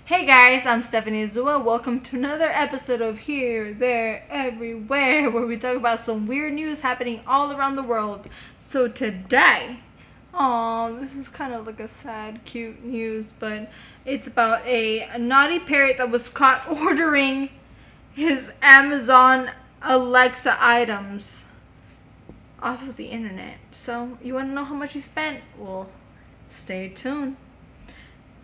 Hey guys, I'm Stephanie Azua. Welcome to another episode of Here, There, Everywhere, where we talk about some weird news happening all around the world. So today, this is kind of like a sad, cute news, but it's about a naughty parrot that was caught ordering his Amazon Alexa items off of the internet. So, you want to know how much he spent? Well, stay tuned.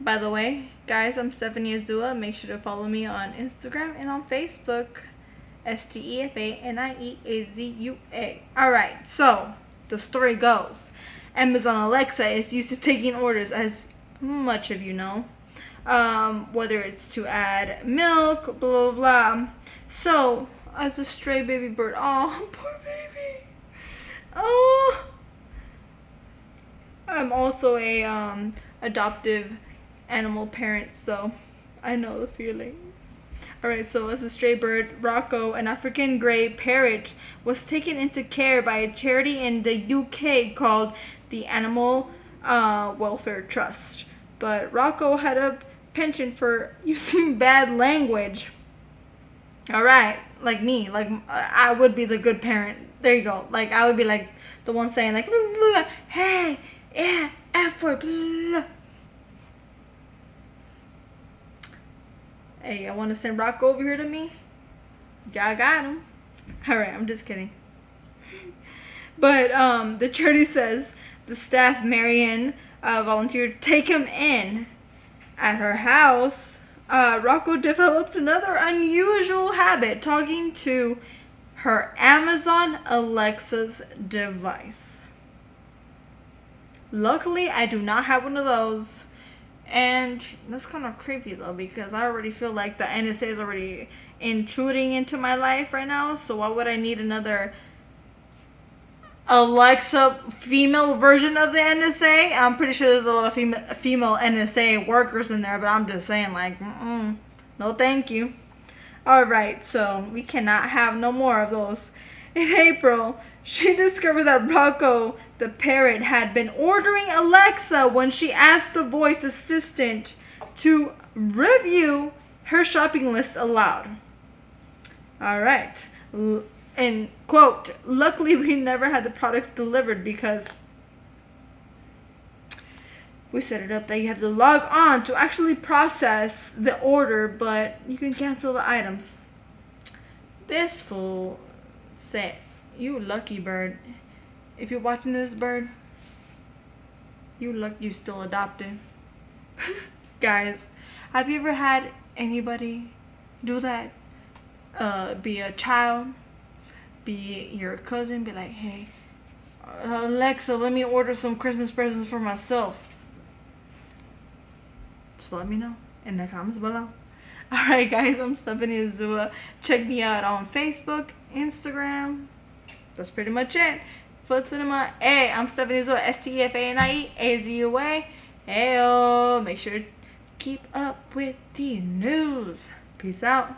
By the way, guys, I'm Stephanie Azua. Make sure to follow me on Instagram and on Facebook. STEFANIEAZUA. Alright, so the story goes. Amazon Alexa is used to taking orders, as much of you know. Whether it's to add milk, blah, blah, blah. So, as a stray baby bird, oh, poor baby. Oh. I'm also a adoptive animal parent, so I know the feeling. Alright, so as a stray bird, Rocco, an African grey parrot, was taken into care by a charity in the UK called the Animal Welfare Trust. But Rocco had a penchant for using bad language. Alright, like me, like I would be the good parent. There you go. Like I would be like the one saying like, blah, blah, blah, hey, yeah, F word, blah. Hey, I want to send Rocco over here to me? Yeah, I got him. Alright, I'm just kidding. But the charity says the staff, Marianne, volunteered to take him in. At her house, Rocco developed another unusual habit, talking to her Amazon Alexa's device. Luckily, I do not have one of those. And that's kind of creepy though, because I already feel like the NSA is already intruding into my life right now. So why would I need another Alexa female version of the NSA? I'm pretty sure there's a lot of female NSA workers in there, but I'm just saying like, no thank you. Alright, so we cannot have no more of those. In April, she discovered that Rocco, the parrot, had been ordering Alexa when she asked the voice assistant to review her shopping list aloud. Alright. And, quote, luckily we never had the products delivered because we set it up that you have to log on to actually process the order, but you can cancel the items. This fool said, you lucky bird. If you're watching this, bird, you still adopted. Guys, have you ever had anybody do that? Be a child, be your cousin, be like, hey, Alexa, let me order some Christmas presents for myself. Just let me know in the comments below. Alright guys, I'm Stephanie Azua. Check me out on Facebook, Instagram. That's pretty much it. Foot Cinema. Hey, I'm Stephanie Azua. STEFANIEAZUA. Heyo. Make sure to keep up with the news. Peace out.